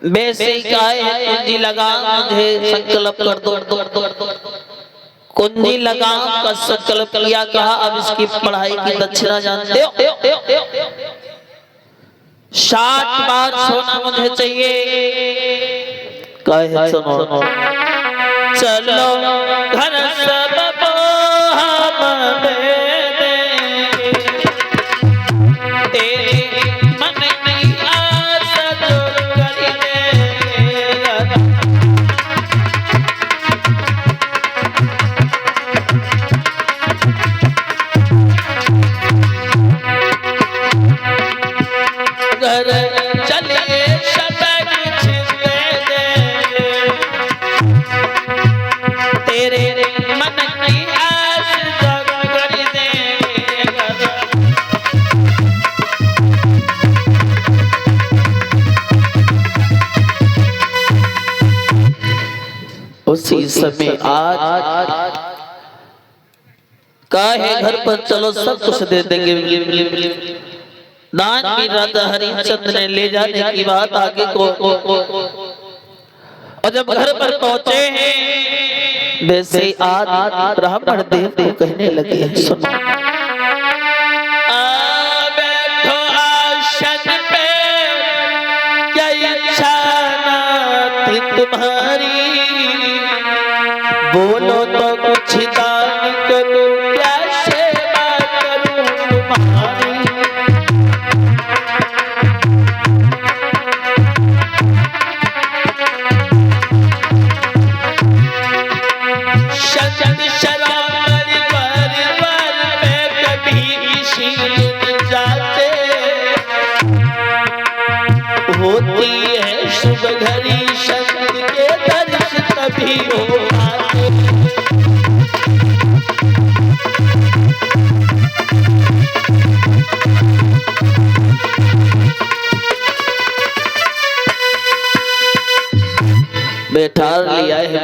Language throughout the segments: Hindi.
वैसे ही गाय कुंजी लगा मुझे संकल्प कर दो। कुंजी लगा का संकल्प किया, कहा अब इसकी पढ़ाई की दक्षिणा जानते हो, 60 बार सोना मुझे चाहिए। कहे सुनो, चलो घर सब हम दे देंगे, तेरे मन की आस जो कर देंगे। घर चलिए सब कुछ दे देंगे, तेरे मन की आस जो कर देंगे। उसी समय आज काहे घर पर चलो सब कुछ दे देंगे। दान की राजा हरिश्चंद्र ने ले जाने की बात आगे को, और जब घर पर पहुंचे हैं वैसे आज ब्राह्मण देव को कहने लगे, सुनो बैठो आसन पे, क्या इच्छा थी तुम्हारी, बोलो तो कुछ दान करूं, क्या सेवा करूं तुम्हारी। शब्द शराब वर पे कभी किसी जाते, होती है शुभ घड़ी शब्द के दर्श तभी हो आते। बैठा लिया है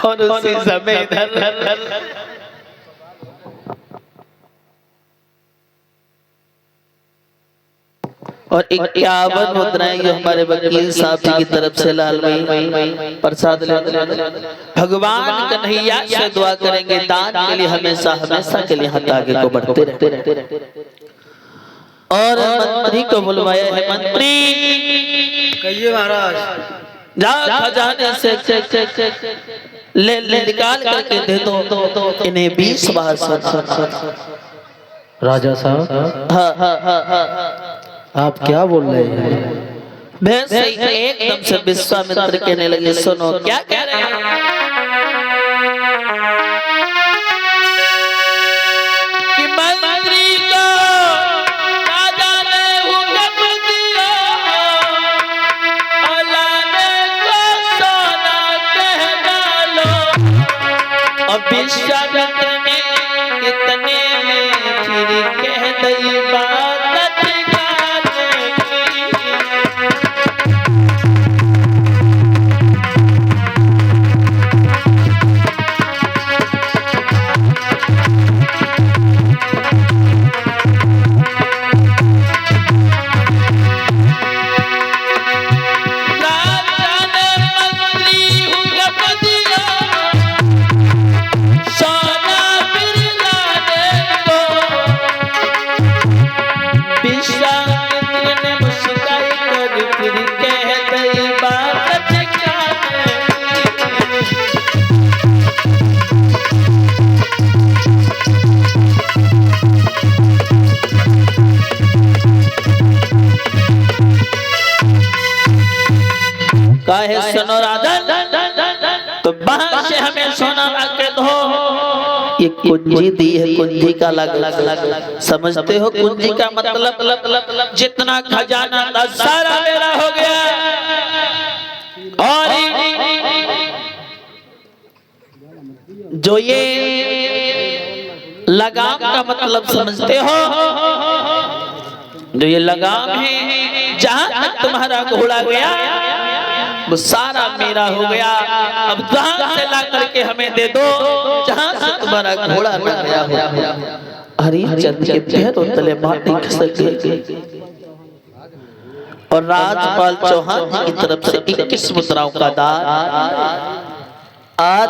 और उसी समय इधर और 51 मुद्राएं जो हमारे वकील साहब जी की तरफ से लाल भाई प्रसाद ले भगवान कन्हैया से दुआ करेंगे, दान के लिए हमेशा हमेशा के लिए हाथ आगे को बढ़ते रहते। और मंत्री को बुलवाया है, मंत्री कहिए महाराज। जा खजाने से ले निकाल करके दे दो इन्हें 20 बार राजा साहब, हाँ आप क्या बोल रहे हैं? वैसे एकदम से विश्वामित्र कहने लगे, सुनो क्या कह रहे हैं। कि मंत्री को राजा ने हुक्म दिया, औलाने को सोना कह डालो। और विश्वामित्र ने इतने में फिर कह दी बात, काहे सुनो राजन, तो बाहर से हमें सोना ला के दो, ये कुंजी दी है, कुंजी का लग समझते हो? कुंजी का मतलब जितना खजाना था सारा मेरा हो गया। और जो ये लगाम का मतलब समझते हो? जो ये लगाम है, जहां तक तुम्हारा घोड़ा गया वो सारा मेरा हो गया। अब जहां से ला करके हमें दे दो जहां से तुम्हारा घोड़ा ना गया हो। हरिश्चंद्र के पैरों तले माटी खिसक गई और राजपाल चौहान की तरफ से 21 मुद्राओं का दान आज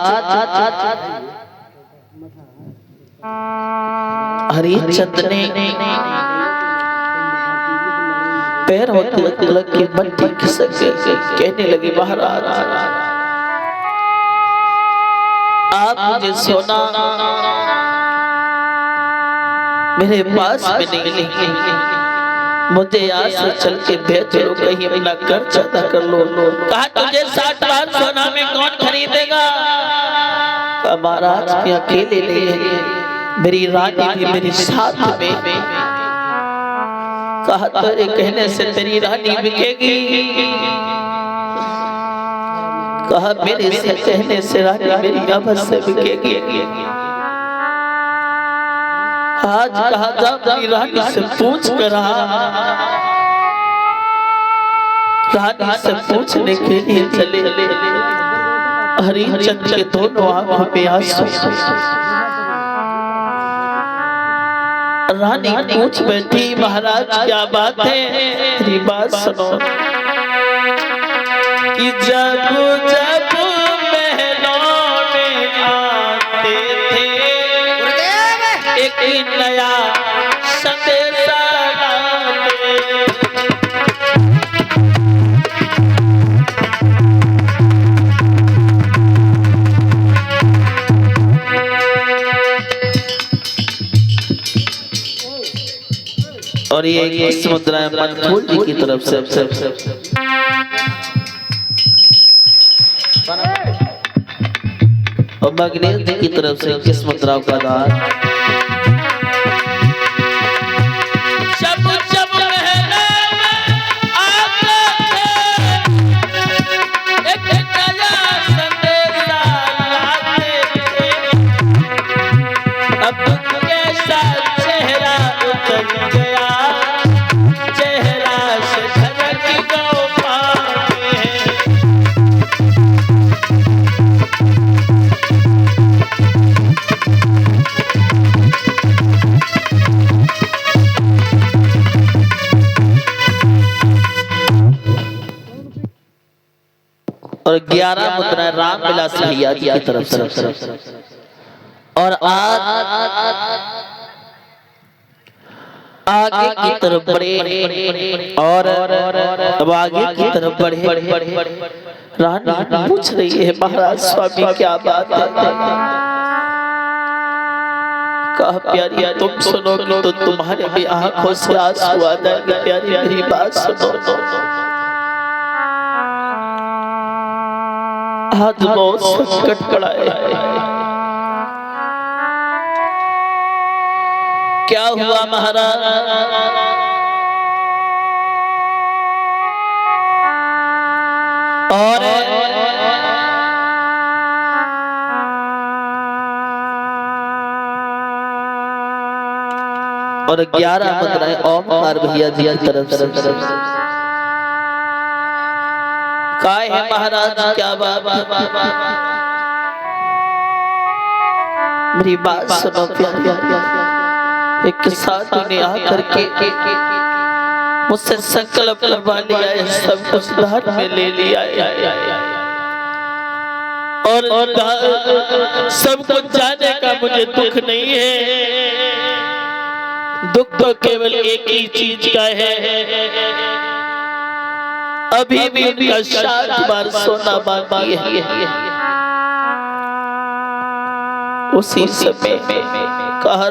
हरिश्चंद्र ने पैर होते तिलक की मट्टी खिसक गई। कहने लगी महाराज आप मुझे सोना मेरे पास में नहीं, मुझे यहाँ से चल के बेच लो, कहीं अपना कर्ज अदा कर लो। कहा तुझे 60 बार सोना में कौन खरीदेगा? महाराज मैं अकेले नहीं है, मेरी रानी भी मेरे साथ में। कहा तेरे कहने से तेरी रानी बिकेगी? कहा मेरे से कहने से रानी मेरी अवश्य बिकेगी। आज कहा जा मेरी रानी से पूछ कर रानी से पूछने के लिए चले। हरिश्चंद्र के दोनों आंखों पे आंसू। रानी पूछ बैठी महाराज क्या बात है? तेरी बात सुनो कि जब जब महलों में आते थे एक नया संदेशा लाते। और ये इस मुद्रा मनफूल जी की तरफ से और मगनेश जी की तरफ से किस मुद्राओं का दान। जब जब एक नया संदेशा लाते थे। अब कैसा चेहरा उतर गया, चेहरा से झलक गो पाए। और 11 मुद्राएं रामविलास भैया जी की तरफ से। और आगे की तरफ बढ़े और अब आगे की तरफ बढ़े। रानी पूछ रही है महाराज स्वामी क्या बात है? कहा प्यारी तुम सुनोगे तो तुम्हारे भी आंखों से आंसू आ जाएंगे। प्यारी मेरी बात सुनो। आज बहुत संकट खड़ा है। क्या हुआ महाराज? और 11 मुद्राएं ओमकार भैया जी की तरफ से। काय है महाराज क्या बात? मेरी बात सुनो प्यारी। एक साधु ने आकर के मुझसे संकल्प करवा लिया है, सब कुछ धार में ले लिया है और सब कुछ जाने का मुझे दुख नहीं है। दुख तो केवल एक ही चीज का है, अभी भी उनका 60 बार सोना बाकी है। उसी समय कहा